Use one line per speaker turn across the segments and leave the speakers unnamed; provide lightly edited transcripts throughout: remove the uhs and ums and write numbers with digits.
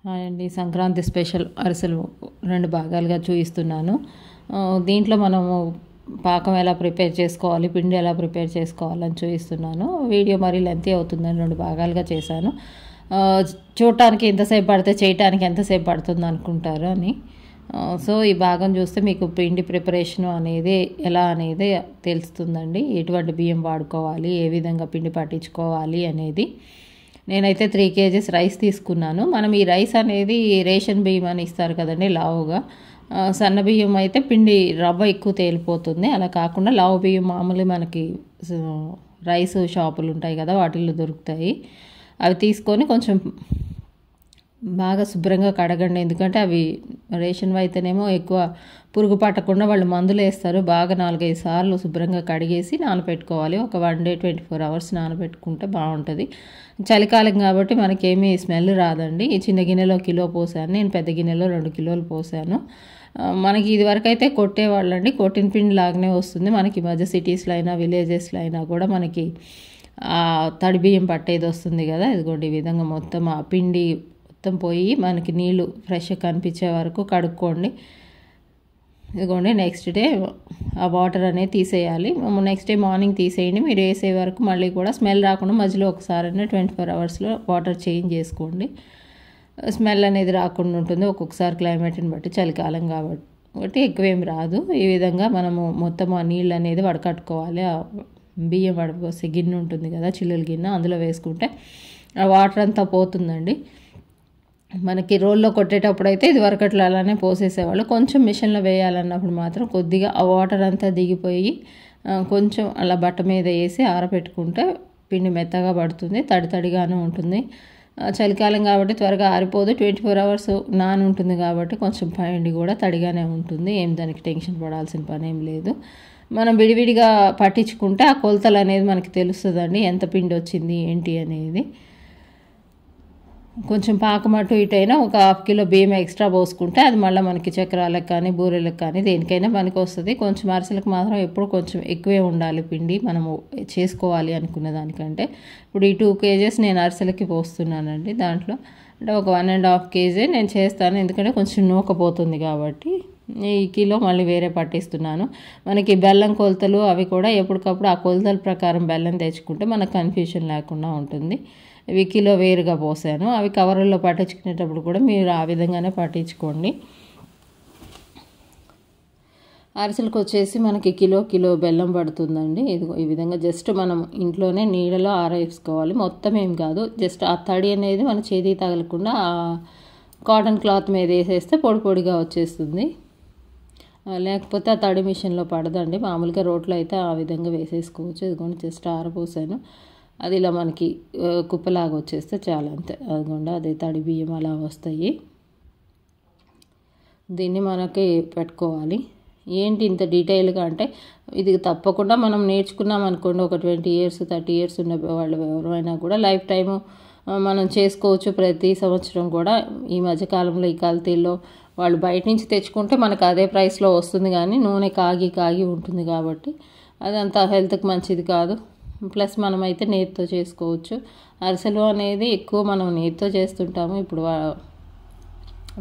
Hi అండి. Sankranti special అరిసెలు 2 భాగాలుగా చూపిస్తున్నాను. దీంట్లో మనము పాకం ఎలా ప్రిపేర్ చేసుకోవాలి, పిండి ఎలా ప్రిపేర్ చేసుకోవాలని చూపిస్తున్నాను. వీడియో మరీ లెంతీ అవుతుందని 2 భాగాలుగా చేశాను. చూడటానికి ఎంతసేపు పడితే చేయటానికి ఎంతసేపు పడుతుంది అనుకుంటారు అని. సో ఈ భాగం చూస్తే మీకు పిండి ప్రిపరేషన్ అనేది ఎలా అనేది తెలుస్తుందండి. ఎటువంటి బియ్యం వాడుకోవాలి, ఏ విధంగా పిండి పట్టించుకోవాలి అనేది. నేనైతే 3 kgs రైస్ తీసుకున్నాను. మనం ఈ రైస్ అనేది రేషన్ బియ్యం అని ఇస్తారు కదండి లావుగా. సన్న బియ్యం అయితే పిండి రవ్వ ఎక్కువ తేలిపోతుంది. అలా కాకుండా లావు బియ్యం మామూలు మనకి రైస్ షాపులు ఉంటాయి కదా, వాటిల్లో దొరుకుతాయి. అవి తీసుకొని కొంచెం బాగా శుభ్రంగా కడగండి. ఎందుకంటే అవి రేషన్ అయితేనేమో ఎక్కువ పురుగు పట్టకుండా వాళ్ళు మందులు వేస్తారు. బాగా 4-5 సార్లు శుభ్రంగా కడిగేసి నానబెట్టుకోవాలి. ఒక 1 day 24 hours నానబెట్టుకుంటే బాగుంటుంది. చలికాలం కాబట్టి మనకేమీ స్మెల్ రాదండి. ఈ చిన్న గిన్నెలో కిలో పోసాను, నేను పెద్ద గిన్నెలో 2 కిలోలు పోసాను. మనకి ఇది వరకు అయితే కొట్టేవాళ్ళండి, కొట్టిన పిండి లాగానే వస్తుంది. మనకి మధ్య సిటీస్లో అయినా విలేజెస్లో అయినా కూడా మనకి తడి బియ్యం పట్టేది వస్తుంది కదా. ఇదిగోండి ఈ విధంగా మొత్తం ఆ పిండి మొత్తం పోయి మనకి నీళ్ళు ఫ్రెష్గా కనిపించే వరకు కడుక్కోండి. ఇదిగోండి నెక్స్ట్ డే ఆ వాటర్ అనేది తీసేయాలి. నెక్స్ట్ డే మార్నింగ్ తీసేయండి. మీరు వేసే వరకు మళ్ళీ కూడా స్మెల్ రాకుండా మధ్యలో ఒకసారి 24 hours వాటర్ చేంజ్ చేసుకోండి. స్మెల్ అనేది రాకుండా ఉంటుంది. ఒక్కొక్కసారి క్లైమేట్ని బట్టి, చలికాలం కాబట్టి ఎక్కువేం రాదు. ఈ విధంగా మనము మొత్తం ఆ నీళ్ళు అనేది వడకట్టుకోవాలి. ఆ బియ్యం వడపోసే గిన్నె ఉంటుంది కదా, చిల్లుల గిన్నె, అందులో వేసుకుంటే ఆ వాటర్ అంతా పోతుందండి. మనకి రోల్లో కొట్టేటప్పుడు అయితే ఇది వరకట్లు అలానే పోసేసేవాళ్ళు. కొంచెం మిషన్లో వేయాలన్నప్పుడు మాత్రం కొద్దిగా ఆ వాటర్ అంతా దిగిపోయి కొంచెం అలా బట్ట మీద వేసి ఆరబెట్టుకుంటే పిండి మెత్తగా పడుతుంది, తడి తడిగానే ఉంటుంది. చలికాలం కాబట్టి త్వరగా ఆరిపోదు. 24 hours నాని ఉంటుంది కాబట్టి కొంచెం పిండి కూడా తడిగానే ఉంటుంది. ఏం దానికి టెన్షన్ పడాల్సిన పని ఏం లేదు. మనం విడివిడిగా పట్టించుకుంటే ఆ కొలతలు అనేది మనకి తెలుస్తుందండి, ఎంత పిండి వచ్చింది ఏంటి అనేది. కొంచెం పాకం అటు ఇటైనా ఒక 1/2 kilo బియ్యం ఎక్స్ట్రా పోసుకుంటే అది మళ్ళీ మనకి చక్రాలకు కానీ బూరెలకు కానీ దేనికైనా మనకి వస్తుంది. కొంచెం అరిసెలకు మాత్రం ఎప్పుడు కొంచెం ఎక్కువే ఉండాలి పిండి మనము చేసుకోవాలి అనుకున్న దానికంటే. ఇప్పుడు ఈ 2 kgs నేను అరిసెలకి పోస్తున్నానండి. దాంట్లో అంటే ఒక 1.5 kg నేను చేస్తాను, ఎందుకంటే కొంచెం నూకపోతుంది కాబట్టి. ఈ కిలో మళ్ళీ వేరే పట్టిస్తున్నాను. మనకి బెల్లం కొలతలు అవి కూడా ఎప్పటికప్పుడు ఆ కొలతల ప్రకారం బెల్లం తెచ్చుకుంటే మనకు కన్ఫ్యూషన్ లేకుండా ఉంటుంది. ఇవి కిలో వేరుగా పోసాను. అవి కవర్లో పట్టించుకునేటప్పుడు కూడా మీరు ఆ విధంగానే పట్టించుకోండి. అరిసెలకు వచ్చేసి మనకి కిలో బెల్లం పడుతుందండి. ఇదిగో ఈ విధంగా జస్ట్ మనం ఇంట్లోనే నీడలో ఆరేసుకోవాలి. మొత్తం ఏం కాదు, జస్ట్ ఆ తడి అనేది మన చేతి తగలకుండా ఆ కాటన్ క్లాత్ మీద వేసేస్తే పొడి పొడిగా వచ్చేస్తుంది. లేకపోతే ఆ తడి మిషన్లో పడదండి. మామూలుగా రోట్లో అయితే ఆ విధంగా వేసేసుకోవచ్చు. ఇదిగోండి జస్ట్ ఆరబోసాను. అది ఇలా మనకి కుప్పలాగా వచ్చేస్తే చాలా, అంతే. అదిగోండి అదే తడి బియ్యం అలా వస్తాయి. దీన్ని మనకి పెట్టుకోవాలి. ఏంటి ఇంత డీటెయిల్గా అంటే, ఇది తప్పకుండా మనం నేర్చుకున్నాం అనుకోండి, ఒక 20 years 30 years ఉన్న వాళ్ళు ఎవరైనా కూడా లైఫ్ టైము మనం చేసుకోవచ్చు. ప్రతి సంవత్సరం కూడా ఈ మధ్యకాలంలో ఈ కల్తీల్లో వాళ్ళు బయట నుంచి తెచ్చుకుంటే మనకు అదే ప్రైస్లో వస్తుంది, కానీ నూనె కాగి ఉంటుంది కాబట్టి అదంతా హెల్త్కి మంచిది కాదు. ప్లస్ మనమైతే నేతితో చేసుకోవచ్చు. అరిసెలు అనేది ఎక్కువ మనం నేతితో చేస్తుంటాము. ఇప్పుడు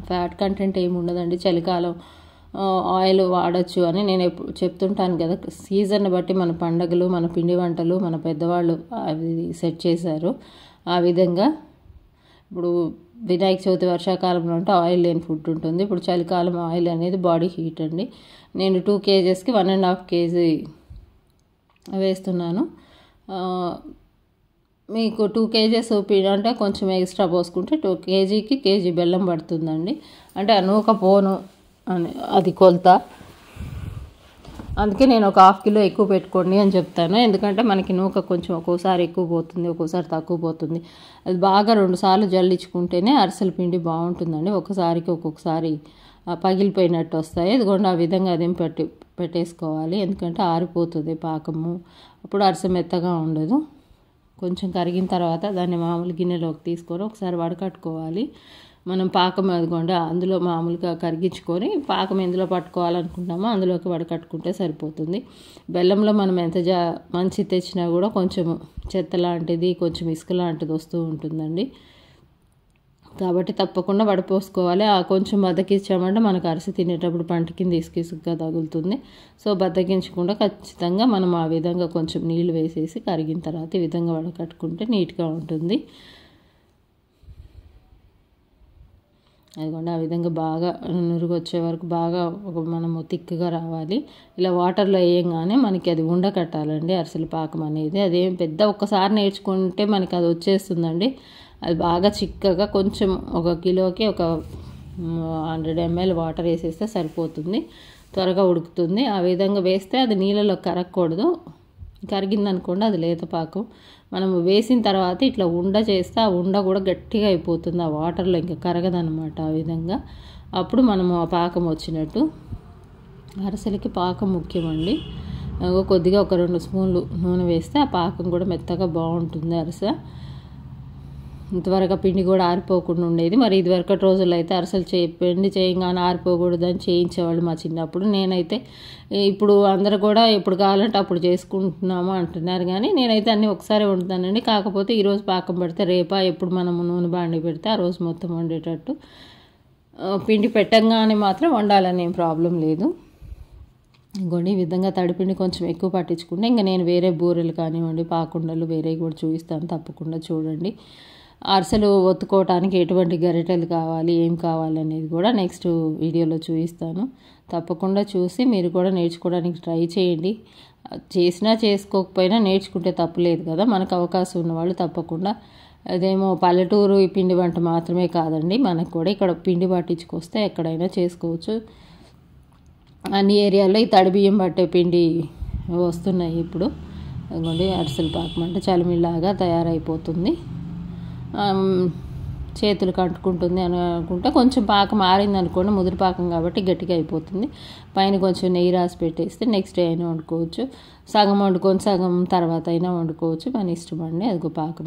ఫ్యాట్ కంటెంట్ ఏమి ఉండదండి. చలికాలం ఆయిల్ వాడచ్చు అని నేను ఎప్పుడు చెప్తుంటాను కదా. సీజన్ బట్టి మన పండగలు, మన పిండి వంటలు మన పెద్దవాళ్ళు అవి సెట్ చేశారు. ఆ విధంగా ఇప్పుడు వినాయక చవితి వర్షాకాలంలో అంటే ఆయిల్ లేని ఫుడ్ ఉంటుంది. ఇప్పుడు చలికాలం ఆయిల్ అనేది బాడీ హీట్ అండి. నేను 2 kgsకి 1.5 kg వేస్తున్నాను. మీకు 2 kgs అంటే కొంచెం ఎక్స్ట్రా పోసుకుంటే 2 kgకి కేజీ బెల్లం పడుతుందండి. అంటే ఆ నూక పోను అని అది కొలత. అందుకే నేను ఒక 1/2 kilo ఎక్కువ పెట్టుకోండి అని చెప్తాను. ఎందుకంటే మనకి నూక కొంచెం ఒక్కోసారి ఎక్కువ పోతుంది, ఒక్కోసారి తక్కువ పోతుంది. అది బాగా 2 సార్లు జల్లించుకుంటేనే అరిసెల పిండి బాగుంటుందండి. ఒక్కొక్కసారి పగిలిపోయినట్టు వస్తాయి. ఇదిగోండి ఆ విధంగా అదేం పెట్టేసుకోవాలి, ఎందుకంటే ఆరిపోతుంది పాకము. అప్పుడు అరిసె మెత్తగా ఉండదు. కొంచెం కరిగిన తర్వాత దాన్ని మామూలు గిన్నెలోకి తీసుకొని ఒకసారి వడకట్టుకోవాలి. మనం పాకం అదిగోండి అందులో మామూలుగా కరిగించుకొని పాకం ఎందులో పట్టుకోవాలనుకుంటామో అందులోకి వడకట్టుకుంటే సరిపోతుంది. బెల్లంలో మనం ఎంత మంచి తెచ్చినా కూడా కొంచెం చెత్త లాంటిది, కొంచెం ఇసుక లాంటిది వస్తూ ఉంటుందండి. కాబట్టి తప్పకుండా వడపోసుకోవాలి. కొంచెం బద్దకించామంటే మనకు అరిసె తినేటప్పుడు పంట కింద ఇసుక తగులుతుంది. సో బద్దకించకుండా ఖచ్చితంగా మనం ఆ విధంగా కొంచెం నీళ్ళు వేసేసి కరిగిన తర్వాత ఈ విధంగా వడకట్టుకుంటే నీట్గా ఉంటుంది. అదిగోండి ఆ విధంగా బాగా నురుగు వచ్చే వరకు బాగా మనము తిక్కుగా రావాలి. ఇలా వాటర్లో వేయంగానే మనకి అది ఉండకట్టాలండి అరిసెల పాకం అనేది. అదేం పెద్ద ఒక్కసారి నేర్చుకుంటే మనకి అది వచ్చేస్తుందండి. అది బాగా చిక్కగా కొంచెం 1 కిలోకి ఒక 100 ml వాటర్ వేసేస్తే సరిపోతుంది, త్వరగా ఉడుకుతుంది. ఆ విధంగా వేస్తే అది నీళ్ళలో కరగకూడదు. కరిగిందనుకోండి అది లేత పాకం. మనం వేసిన తర్వాత ఇట్లా ఉండ చేస్తే ఆ ఉండ కూడా గట్టిగా అయిపోతుంది, ఆ వాటర్లో ఇంకా కరగదనమాట. ఆ విధంగా అప్పుడు మనము ఆ పాకం వచ్చినట్టు. అరిసెలకి పాకం ముఖ్యమండి. కొద్దిగా ఒక 2 స్పూన్లు నూనె వేస్తే ఆ పాకం కూడా మెత్తగా బాగుంటుంది అరిసె. త్వరగా పిండి కూడా ఆరిపోకుండా ఉండేది. మరి ఇదివరకటి రోజుల్లో అయితే అరిసెలు పిండి చేయగానే ఆరిపోకూడదని చేయించేవాళ్ళు మా చిన్నప్పుడు. నేనైతే ఇప్పుడు అందరూ కూడా ఎప్పుడు కావాలంటే అప్పుడు చేసుకుంటున్నాము అంటున్నారు, కానీ నేనైతే అన్నీ ఒకసారి వండుతానండి. కాకపోతే ఈరోజు పాకం పెడితే రేపా ఎప్పుడు మనము నూనె బాండి పెడితే ఆ రోజు మొత్తం వండేటట్టు పిండి పెట్టంగానే మాత్రం వండాలని ఏం ప్రాబ్లం లేదు. ఇంకోండి ఈ విధంగా తడిపిండి కొంచెం ఎక్కువ పట్టించుకుంటే ఇంకా నేను వేరే బూరెలు కానివ్వండి పాకుండలు వేరే కూడా చూపిస్తాను, తప్పకుండా చూడండి. అరిసెలు ఒత్తుకోవటానికి ఎటువంటి గరిటెలు కావాలి ఏం కావాలి అనేది కూడా నెక్స్ట్ వీడియోలో చూపిస్తాను. తప్పకుండా చూసి మీరు కూడా నేర్చుకోవడానికి ట్రై చేయండి. చేసినా చేసుకోకపోయినా నేర్చుకుంటే తప్పులేదు కదా. మనకు అవకాశం ఉన్నవాళ్ళు తప్పకుండా. అదేమో పల్లెటూరు ఈ పిండి వంట మాత్రమే కాదండి, మనకు కూడా ఇక్కడ పిండి పట్టించుకొస్తే ఎక్కడైనా చేసుకోవచ్చు. అన్ని ఏరియాల్లో ఈ తడి బియ్యం పట్టే పిండి వస్తున్నాయి ఇప్పుడు. అందుకోండి అరిసెల పాకం అంటే చలిమిలాగా తయారైపోతుంది. చేతులకు అంటుకుంటుంది అని అనుకుంటే కొంచెం పాకం ఆరింది అనుకోండి, ముదిరి పాకం కాబట్టి గట్టిగా అయిపోతుంది. పైన కొంచెం నెయ్యి రాసి పెట్టేస్తే నెక్స్ట్ డే అయినా వండుకోవచ్చు. సగం వండుకొని సగం తర్వాత అయినా వండుకోవచ్చు, మన ఇష్టం అండి. అదిగో పాకం